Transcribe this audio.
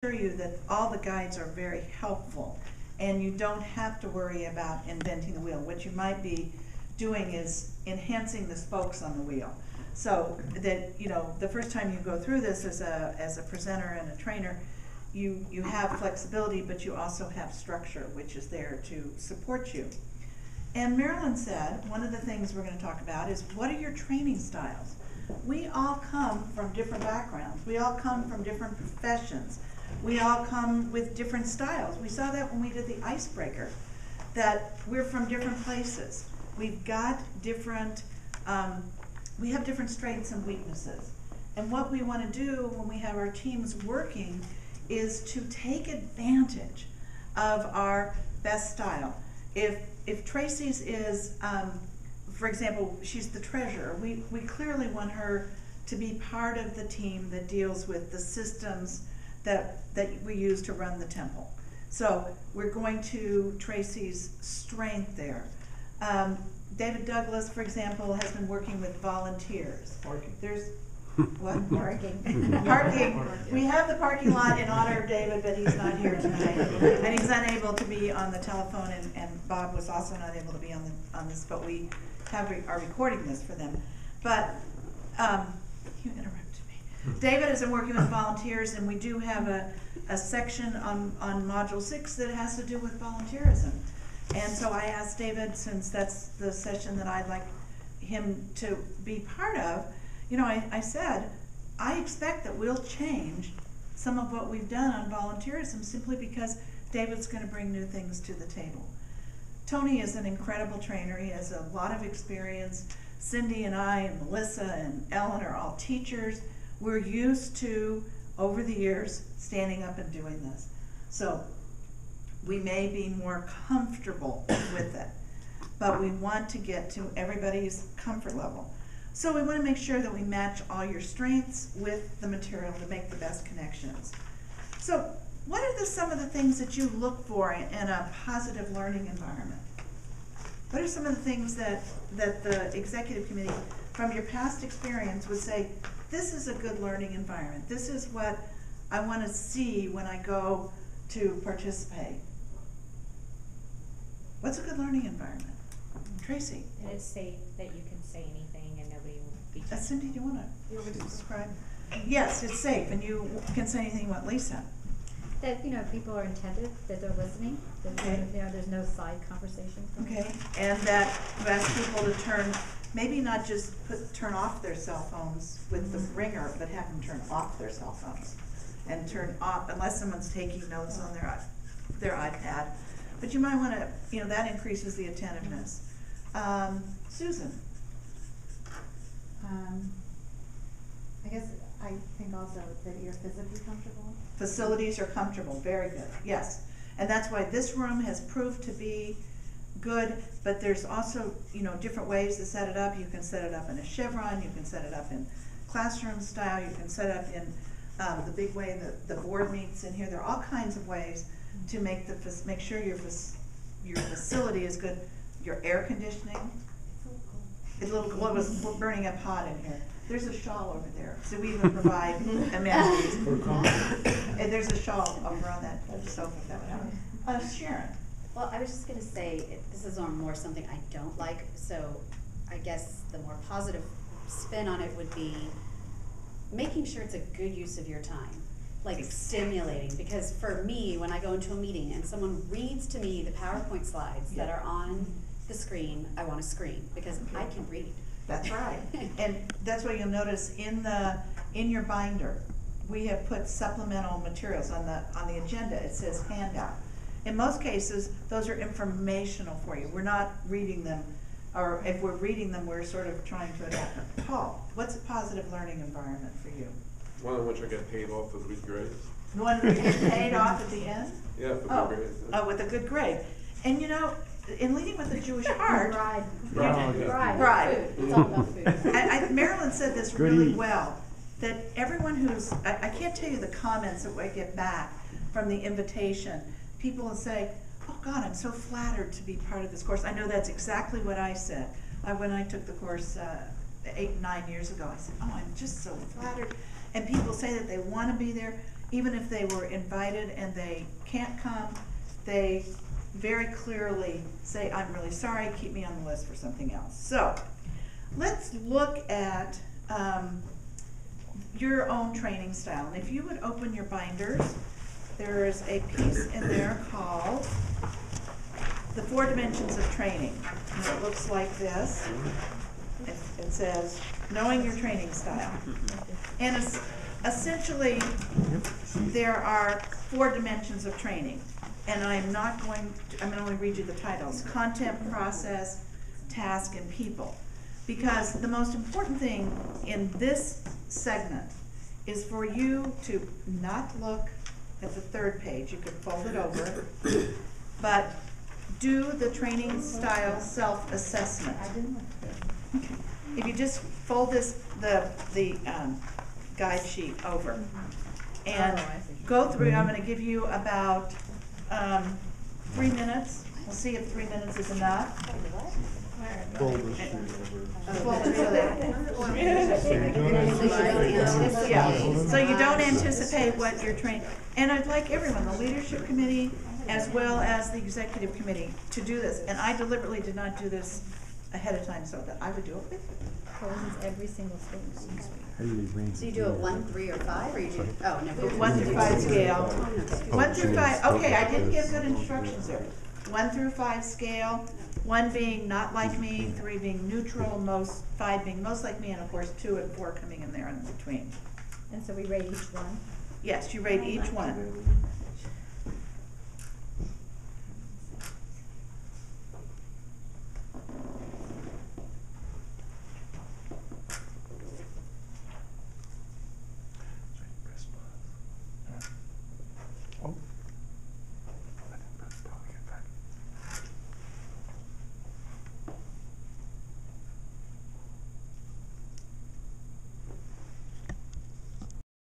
assure you that all the guides are very helpful, and you don't have to worry about inventing the wheel. What you might be doing is enhancing the spokes on the wheel. So that, you know, the first time you go through this as a presenter and a trainer, you have flexibility, but you also have structure, which is there to support you. And Marilyn said, one of the things we're going to talk about is, what are your training styles? We all come from different backgrounds. We all come from different professions. We all come with different styles. We saw that when we did the icebreaker, that we're from different places. We've got different, we have different strengths and weaknesses. And what we want to do when we have our teams working is to take advantage of our best style. If Tracy's is, for example, she's the treasurer, we clearly want her to be part of the team that deals with the systems that we use to run the temple. So we're going to Tracy's strength there. David Douglas, for example, has been working with volunteers. Parking. There's what? Parking. Parking. We have the parking lot in honor of David, but he's not here tonight. And he's unable to be on the telephone, and Bob was also not able to be on this, but we are recording this for them. But you interrupted me. David has been working with volunteers, and we do have a section on Module 6 that has to do with volunteerism. And so I asked David, since that's the session that I'd like him to be part of, you know, I said, I expect that we'll change some of what we've done on volunteerism simply because David's going to bring new things to the table. Tony is an incredible trainer. He has a lot of experience. Cindy and I and Melissa and Ellen are all teachers. We're used to, over the years, standing up and doing this. So we may be more comfortable with it, but we want to get to everybody's comfort level. So we want to make sure that we match all your strengths with the material to make the best connections. So what are some of the things that you look for in a positive learning environment? What are some of the things that the executive committee, from your past experience, would say, this is a good learning environment. This is what I want to see when I go to participate. What's a good learning environment? Tracy? It is safe, that you can say anything and nobody will be judged. Cindy, do you want to describe? Yes, it's safe, and you can say anything you want. Lisa? That, you know, people are attentive, that they're listening, that Okay. you know, there's no side conversations. Okay, and that you ask people to turn, maybe not just turn off their cell phones with the ringer, but have them turn off their cell phones. And turn off, unless someone's taking notes on their iPad. But you might want to, you know, that increases the attentiveness. Susan? I guess I think also that you're physically comfortable. Facilities are comfortable, very good, yes. And that's why this room has proved to be good, but there's also, you know, different ways to set it up. You can set it up in a chevron, you can set it up in classroom style, you can set it up in the big way that the board meets in here. There are all kinds of ways to make sure your facility is good. Your air conditioning. It's a little cold. It was burning up hot in here. There's a shawl over there, so we even provide amenities. And there's a shawl over on that sofa if that would help. Sharon. Well, I was just going to say, this is more something I don't like, so I guess the more positive spin on it would be making sure it's a good use of your time, like stimulating. Because for me, when I go into a meeting and someone reads to me the PowerPoint slides that are on the screen, I want to scream because I can read. That's right. And that's what you'll notice in your binder. We have put supplemental materials on the agenda. It says handout. In most cases, those are informational for you. We're not reading them, or if we're reading them, we're sort of trying to adapt them. Paul, what's a positive learning environment for you? One in which I get paid off with good grades. The one where you get paid off at the end? Yeah, for good grades. Oh, with a good grade. And you know, in Leading with a Jewish Heart, Bride. Food. It's all about food. Marilyn said this really well, that everyone who's, I can't tell you the comments that we get back from the invitation. People will say, oh God, I'm so flattered to be part of this course. I know that's exactly what I said. When I took the course 8, 9 years ago, I said, oh, I'm just so flattered. And people say that they want to be there. even if they were invited and they can't come, they very clearly say, I'm really sorry, keep me on the list for something else. So, let's look at your own training style. And if you would open your binders, there is a piece in there called The 4 Dimensions of Training. And it looks like this. It says, Knowing Your Training Style. And it's essentially, there are 4 dimensions of training. And I'm going to only read you the titles: content, process, task, and people. Because the most important thing in this segment is for you to not look at the 3rd page. You could fold it over, but do the training style self-assessment. If you just fold the guide sheet over and go through, I'm going to give you about 3 minutes. We'll see if 3 minutes is enough. Fold this sheet over. Fold it so that- Yeah, so you don't anticipate what you're training. And I'd like everyone, the leadership committee as well as the executive committee, to do this. And I deliberately did not do this ahead of time so that I would do it with you. Closes every single school. So you do a 1, 3, or 5, or you do, oh, no. 1 through 5 scale. Okay. 1 through 5, okay, I didn't give good instructions there. 1 through 5 scale, 1 being not like me, 3 being neutral, 5 being most like me, and of course 2 and 4 coming in there in between. And so we rate each one. Yes, you rate each one.